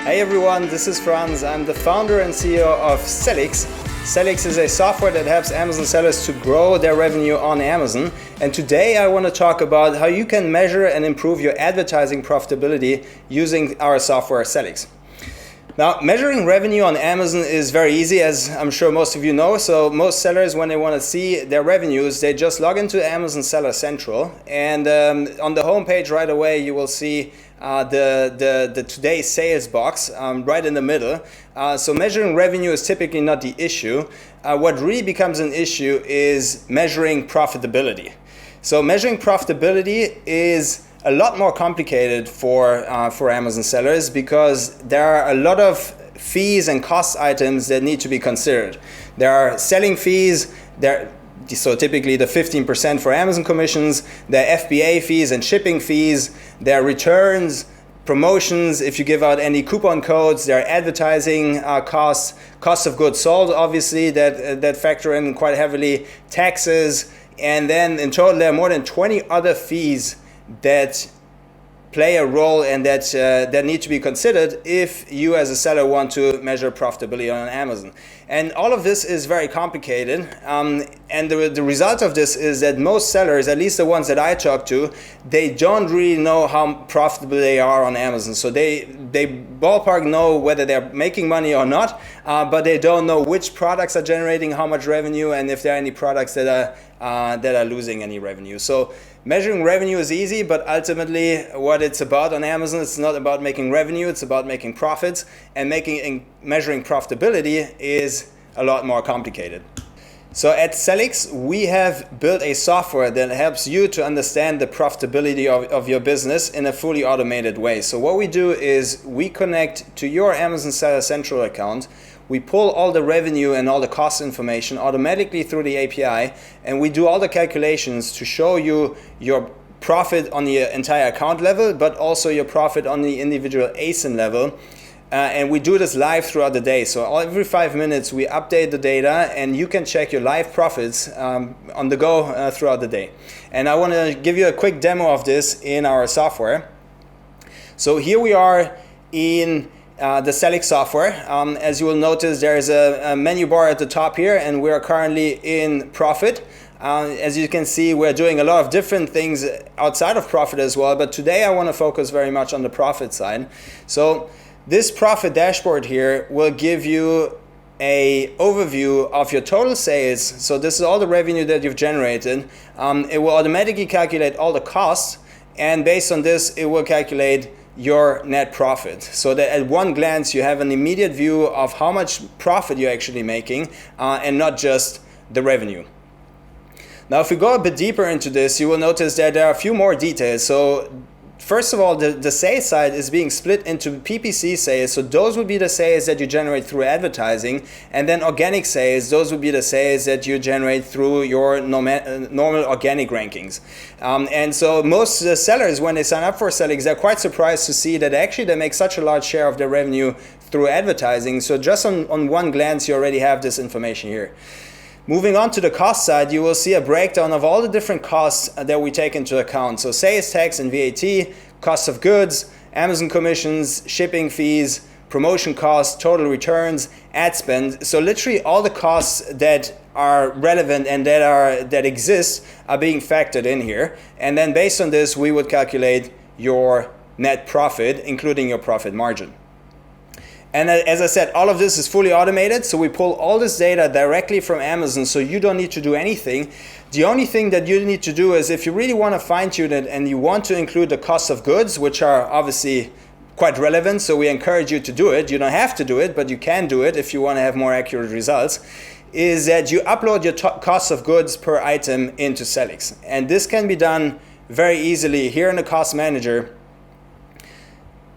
Hey everyone, this is Franz. I'm the founder and CEO of Sellics. Sellics is a software that helps Amazon sellers to grow their revenue on Amazon. And today I want to talk about how you can measure and improve your advertising profitability using our software Sellics. Now, measuring revenue on Amazon is very easy, as I'm sure most of you know. So most sellers, when they want to see their revenues, they just log into Amazon Seller Central, and on the homepage right away you will see the today's sales box right in the middle. So measuring revenue is typically not the issue. What really becomes an issue is measuring profitability. So measuring profitability is a lot more complicated for Amazon sellers because there are a lot of fees and cost items that need to be considered. There are selling fees, so typically the 15% for Amazon commissions, there are FBA fees and shipping fees, there are returns, promotions, if you give out any coupon codes, there are advertising costs of goods sold, obviously, that factor in quite heavily, taxes, and then in total there are more than 20 other fees that play a role and that need to be considered if you as a seller want to measure profitability on Amazon. And all of this is very complicated, and the result of this is that most sellers, at least the ones that I talk to, they don't really know how profitable they are on Amazon. So they ballpark know whether they're making money or not, but they don't know which products are generating how much revenue and if there are any products that are losing any revenue. So measuring revenue is easy, but ultimately what it's about on Amazon, it's not about making revenue, it's about making profits, and measuring profitability is a lot more complicated. So at Sellics, we have built a software that helps you to understand the profitability of your business in a fully automated way. So what we do is we connect to your Amazon Seller Central account. We pull all the revenue and all the cost information automatically through the API, and we do all the calculations to show you your profit on the entire account level, but also your profit on the individual ASIN level. And we do this live throughout the day. So every 5 minutes we update the data, and you can check your live profits on the go throughout the day. And I want to give you a quick demo of this in our software. So here we are in the Sellics software. As you will notice, there is a menu bar at the top here, and we are currently in profit. As you can see, we're doing a lot of different things outside of profit as well, but today I want to focus very much on the profit side. So this profit dashboard here will give you an overview of your total sales. So this is all the revenue that you've generated. It will automatically calculate all the costs, and based on this, it will calculate your net profit, so that at one glance you have an immediate view of how much profit you're actually making, and not just the revenue. Now, if we go a bit deeper into this, you will notice that there are a few more details. So first of all, the sales side is being split into PPC sales. So those would be the sales that you generate through advertising, and then organic sales, those would be the sales that you generate through your normal organic rankings. And so most sellers, when they sign up for Sellics, they're quite surprised to see that actually they make such a large share of their revenue through advertising. So just on one glance, you already have this information here. Moving on to the cost side, you will see a breakdown of all the different costs that we take into account. So sales tax and VAT, cost of goods, Amazon commissions, shipping fees, promotion costs, total returns, ad spend. So literally all the costs that are relevant and that exist are being factored in here. And then based on this, we would calculate your net profit, including your profit margin. And as I said, all of this is fully automated, so we pull all this data directly from Amazon, so you don't need to do anything. The only thing that you need to do is, if you really want to fine-tune it and you want to include the cost of goods, which are obviously quite relevant, so we encourage you to do it. You don't have to do it, but you can do it if you want to have more accurate results, is that you upload your cost of goods per item into Sellics. And this can be done very easily here in the Cost Manager.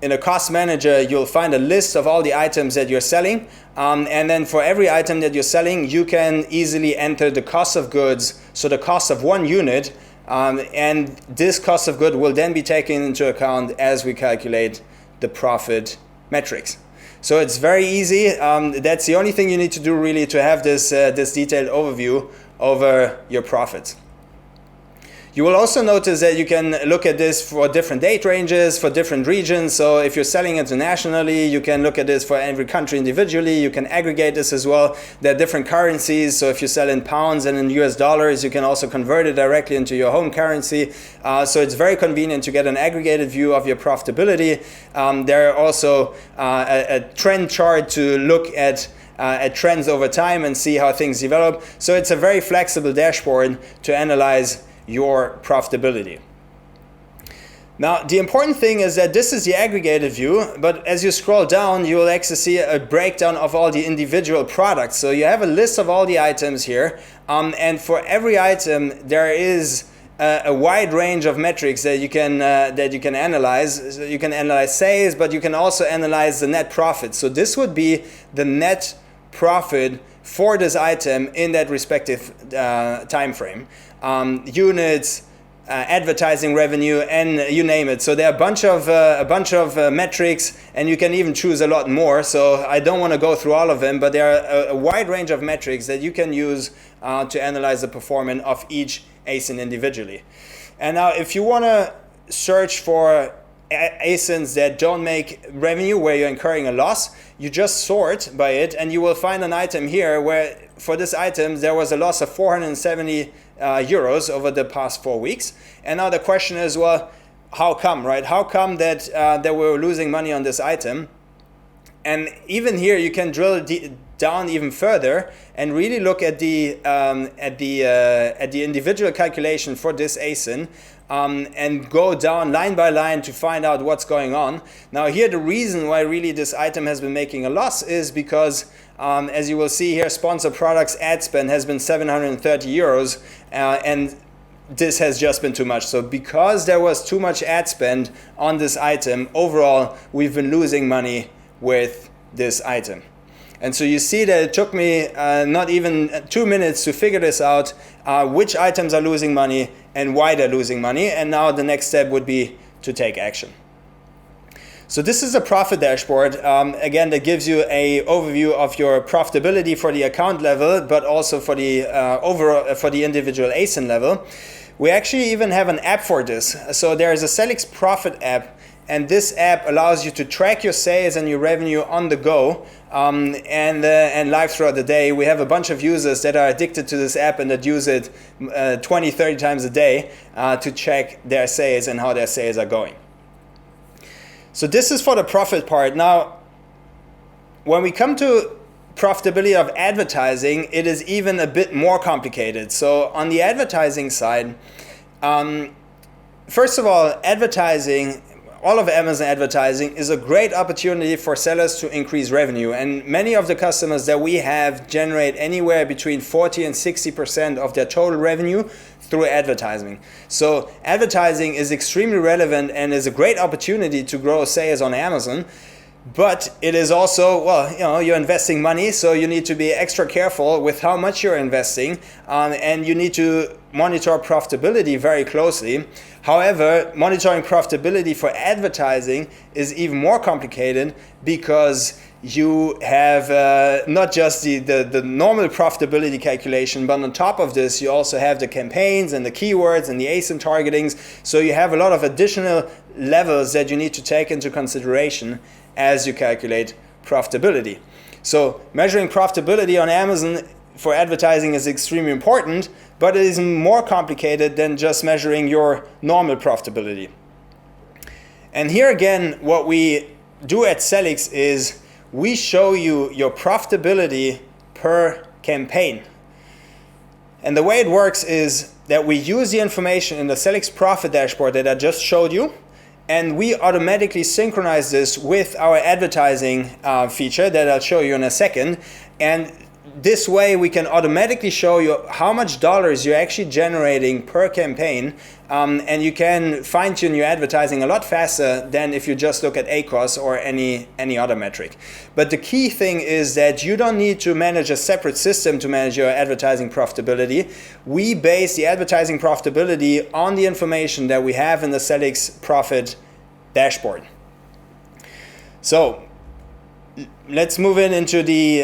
In a cost manager, you'll find a list of all the items that you're selling. And then for every item that you're selling, you can easily enter the cost of goods, so the cost of one unit. And this cost of good will then be taken into account as we calculate the profit metrics. So it's very easy. That's the only thing you need to do really to have this detailed overview over your profits. You will also notice that you can look at this for different date ranges, for different regions. So if you're selling internationally, you can look at this for every country individually. You can aggregate this as well. There are different currencies. So if you sell in pounds and in US dollars, you can also convert it directly into your home currency. So it's very convenient to get an aggregated view of your profitability. There are also a trend chart to look at trends over time and see how things develop. So it's a very flexible dashboard to analyze your profitability. Now, the important thing is that this is the aggregated view, but as you scroll down, you will actually see a breakdown of all the individual products. So you have a list of all the items here, and for every item, there is a wide range of metrics that you can analyze. So you can analyze sales, but you can also analyze the net profit. So this would be the net profit for this item in that respective time frame. Units, advertising revenue, and you name it. So there are a bunch of metrics, and you can even choose a lot more. So I don't want to go through all of them, but there are a wide range of metrics that you can use to analyze the performance of each ASIN individually. And now, if you want to search for ASINs that don't make revenue, where you're incurring a loss, you just sort by it, and you will find an item here where for this item there was a loss of 470 euros over the past 4 weeks. And now the question is, well, how come, right? How come that we're losing money on this item? And even here you can drill down even further and really look at the individual calculation for this ASIN. And go down line by line to find out what's going on. Now here, the reason why really this item has been making a loss is because, as you will see here, sponsored products ad spend has been 730 euros, and this has just been too much. So because there was too much ad spend on this item, overall we've been losing money with this item. And so you see that it took me not even 2 minutes to figure this out, which items are losing money and why they're losing money. And now the next step would be to take action. So this is a profit dashboard, again, that gives you an overview of your profitability for the account level, but also for the overall, for the individual ASIN level. We actually even have an app for this. So there is a Sellics Profit app, and this app allows you to track your sales and your revenue on the go and live throughout the day. We have a bunch of users that are addicted to this app and that use it 20, 30 times a day to check their sales and how their sales are going. So this is for the profit part. Now, when we come to profitability of advertising, it is even a bit more complicated. So on the advertising side, first of all, advertising, all of Amazon advertising is a great opportunity for sellers to increase revenue. And many of the customers that we have generate anywhere between 40 and 60% of their total revenue through advertising. So advertising is extremely relevant and is a great opportunity to grow sales on Amazon. But it is also, well, you know, you're investing money, so you need to be extra careful with how much you're investing, and you need to monitor profitability very closely. However, monitoring profitability for advertising is even more complicated because you have not just the normal profitability calculation, but on top of this, you also have the campaigns and the keywords and the ASIN targetings. So you have a lot of additional levels that you need to take into consideration as you calculate profitability. So measuring profitability on Amazon for advertising is extremely important, but it is more complicated than just measuring your normal profitability. And here again, what we do at Sellics is we show you your profitability per campaign. And the way it works is that we use the information in the Sellics Profit dashboard that I just showed you, and we automatically synchronize this with our advertising feature that I'll show you in a second. And this way we can automatically show you how much dollars you're actually generating per campaign, and you can fine-tune your advertising a lot faster than if you just look at ACoS or any other metric. But the key thing is that you don't need to manage a separate system to manage your advertising profitability. We base the advertising profitability on the information that we have in the Sellics Profit dashboard. So let's move into the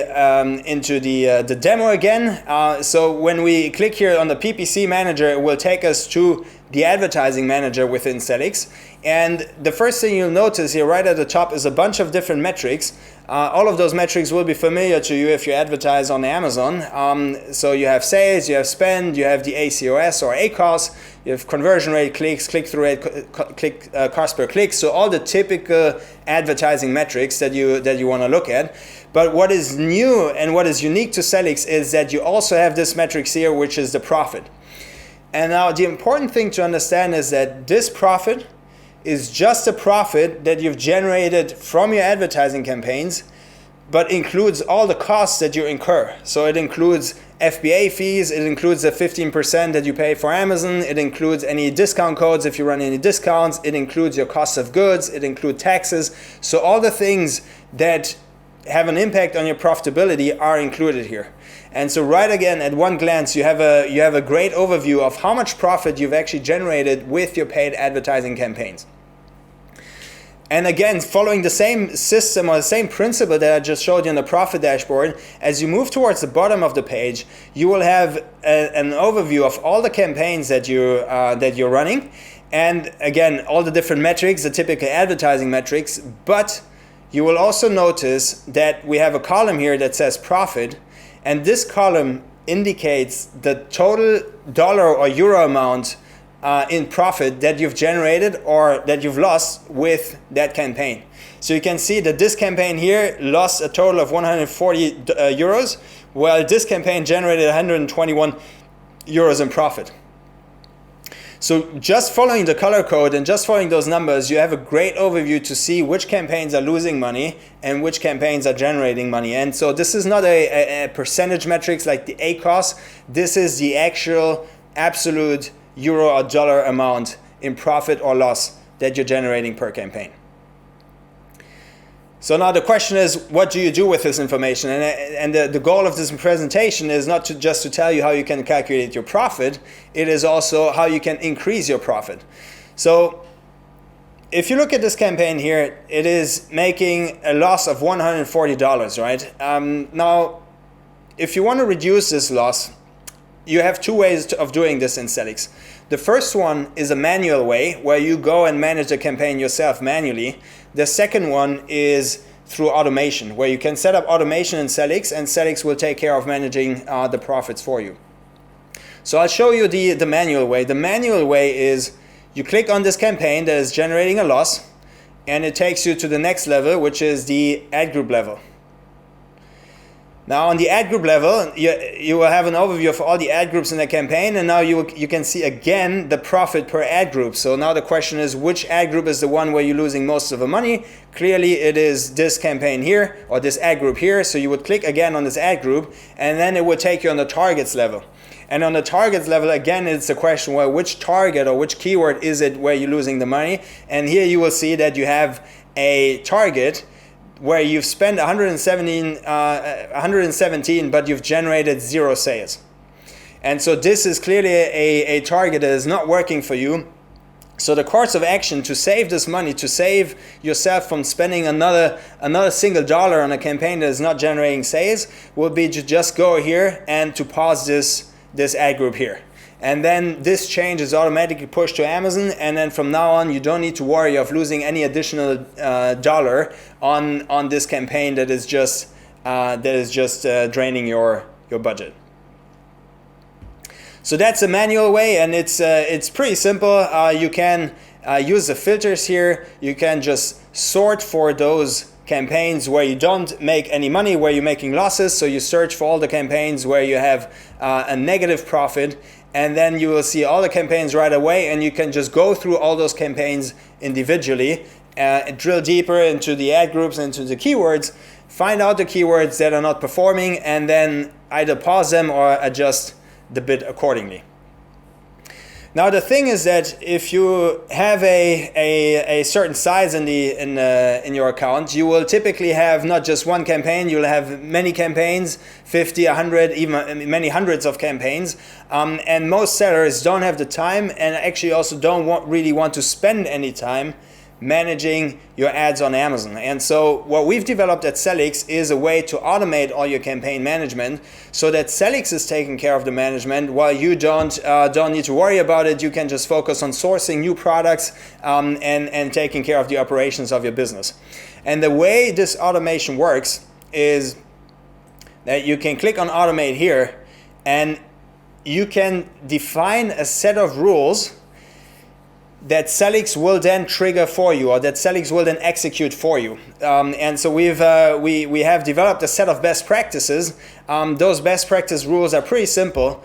demo again. So when we click here on the PPC manager, it will take us to the advertising manager within Sellics. And the first thing you'll notice here right at the top is a bunch of different metrics. All of those metrics will be familiar to you if you advertise on Amazon. So you have sales, you have spend, you have the ACOS or ACOS, you have conversion rate, clicks, click-through rate, cost per click. So all the typical advertising metrics that you want to look at. But what is new and what is unique to Sellics is that you also have this metrics here, which is the profit. And now the important thing to understand is that this profit is just a profit that you've generated from your advertising campaigns, but includes all the costs that you incur. So it includes FBA fees, it includes the 15% that you pay for Amazon, it includes any discount codes if you run any discounts, it includes your cost of goods, it includes taxes. So all the things that have an impact on your profitability are included here. And so right again, at one glance, you have a great overview of how much profit you've actually generated with your paid advertising campaigns. And again, following the same system or the same principle that I just showed you on the profit dashboard, as you move towards the bottom of the page, you will have an overview of all the campaigns that you're running. And again, all the different metrics, the typical advertising metrics, but you will also notice that we have a column here that says profit. And this column indicates the total dollar or euro amount in profit that you've generated or that you've lost with that campaign. So you can see that this campaign here lost a total of 140 euros, while this campaign generated 121 euros in profit. So just following the color code and just following those numbers, you have a great overview to see which campaigns are losing money and which campaigns are generating money. And so this is not a percentage metrics like the ACOS. This is the actual absolute euro or dollar amount in profit or loss that you're generating per campaign. So now the question is, what do you do with this information? And the goal of this presentation is not just to tell you how you can calculate your profit, it is also how you can increase your profit. So if you look at this campaign here, it is making a loss of $140, right? Now, if you want to reduce this loss, you have two ways of doing this in Sellics. The first one is a manual way where you go and manage the campaign yourself manually. The second one is through automation, where you can set up automation in Sellics and Sellics will take care of managing the profits for you. So I'll show you the manual way. The manual way is you click on this campaign that is generating a loss and it takes you to the next level, which is the ad group level. Now on the ad group level, you will have an overview of all the ad groups in the campaign, and now you can see again the profit per ad group. So now the question is, which ad group is the one where you're losing most of the money? Clearly it is this campaign here, or this ad group here. So you would click again on this ad group, and then it would take you on the targets level. And on the targets level, again, it's a question, well, which target or which keyword is it where you're losing the money? And here you will see that you have a target where you've spent 117, but you've generated 0 sales. And so this is clearly a target that is not working for you. So the course of action to save this money, to save yourself from spending another single dollar on a campaign that is not generating sales, will be to just go here and to pause this ad group here. And then this change is automatically pushed to Amazon, and then from now on you don't need to worry of losing any additional dollar on this campaign that is just draining your budget. So that's a manual way, and it's pretty simple. You can use the filters here. You can just sort for those campaigns where you don't make any money, where you're making losses. So you search for all the campaigns where you have a negative profit, and then you will see all the campaigns right away, and you can just go through all those campaigns individually, drill deeper into the ad groups, into the keywords, find out the keywords that are not performing, and then either pause them or adjust the bid accordingly. Now the thing is that if you have a certain size in your account, you will typically have not just one campaign, you'll have many campaigns, 50, 100, even many hundreds of campaigns, and most sellers don't have the time and actually also don't really want to spend any time managing your ads on Amazon. And so what we've developed at Sellics is a way to automate all your campaign management so that Sellics is taking care of the management while you don't need to worry about it. You can just focus on sourcing new products and taking care of the operations of your business. And the way this automation works is that you can click on automate here and you can define a set of rules that Sellics will then trigger for you, or that Sellics will then execute for you. And so we have developed a set of best practices. Those best practice rules are pretty simple.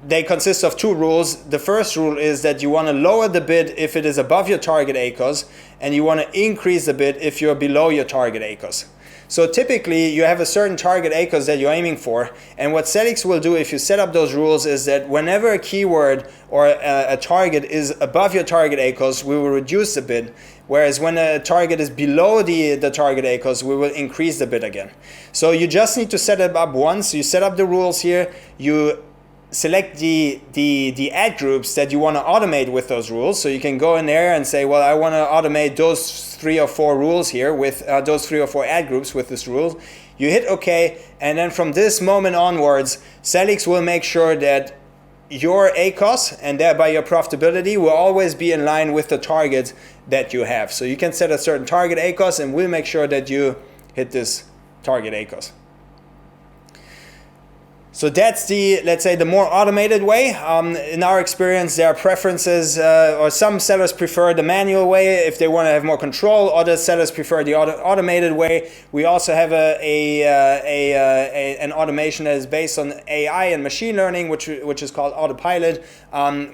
They consist of 2 rules. The first rule is that you want to lower the bid if it is above your target ACOS, and you want to increase the bid if you're below your target ACOS. So typically you have a certain target ACOS that you're aiming for, and what Sellics will do if you set up those rules is that whenever a keyword or a target is above your target ACOS, we will reduce the bid, whereas when a target is below the target ACOS, we will increase the bid again. So you just need to set it up once. You set up the rules here, you select the ad groups that you want to automate with those rules. So you can go in there and say, well, I want to automate those 3 or 4 rules here with those 3 or 4 ad groups with this rule. You hit OK, and then from this moment onwards, Sellics will make sure that your ACOS and thereby your profitability will always be in line with the target that you have. So you can set a certain target ACOS and we'll make sure that you hit this target ACOS. So that's the, let's say, the more automated way. In our experience, there are preferences, or some sellers prefer the manual way if they want to have more control. Other sellers prefer the automated way. We also have an automation that is based on AI and machine learning, which is called Autopilot,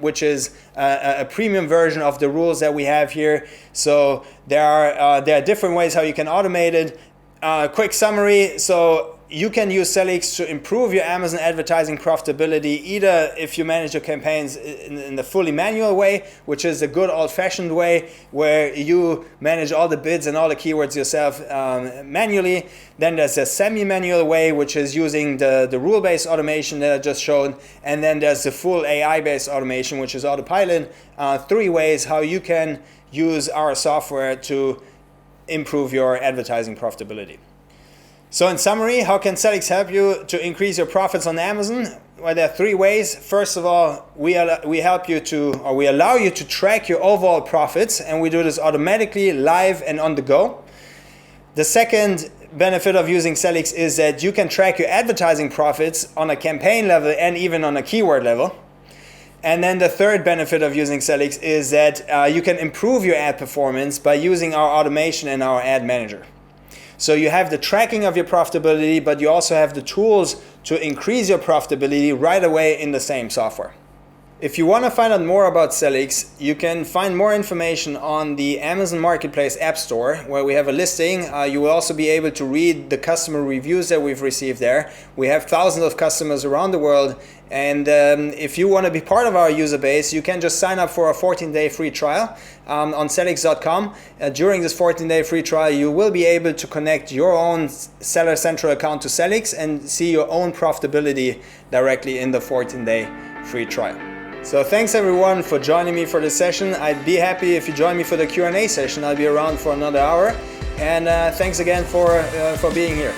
which is a premium version of the rules that we have here. So there are different ways how you can automate it. Quick summary. So you can use Sellics to improve your Amazon advertising profitability, either if you manage your campaigns in the fully manual way, which is a good old-fashioned way where you manage all the bids and all the keywords yourself manually. Then there's a semi-manual way, which is using the rule-based automation that I just showed. And then there's the full AI-based automation, which is Autopilot. 3 ways how you can use our software to improve your advertising profitability. So in summary, how can Sellics help you to increase your profits on Amazon? Well, there are 3 ways. First of all, we allow you to track your overall profits, and we do this automatically, live and on the go. The second benefit of using Sellics is that you can track your advertising profits on a campaign level and even on a keyword level. And then the third benefit of using Sellics is that you can improve your ad performance by using our automation and our ad manager. So you have the tracking of your profitability, but you also have the tools to increase your profitability right away in the same software. If you want to find out more about Sellics, you can find more information on the Amazon Marketplace Appstore, where we have a listing. You will also be able to read the customer reviews that we've received there. We have thousands of customers around the world, and if you want to be part of our user base, you can just sign up for a 14-day free trial on Sellics.com. During this 14-day free trial, you will be able to connect your own Seller Central account to Sellics and see your own profitability directly in the 14-day free trial. So thanks everyone for joining me for this session. I'd be happy if you join me for the Q&A session. I'll be around for another hour. And thanks again for being here.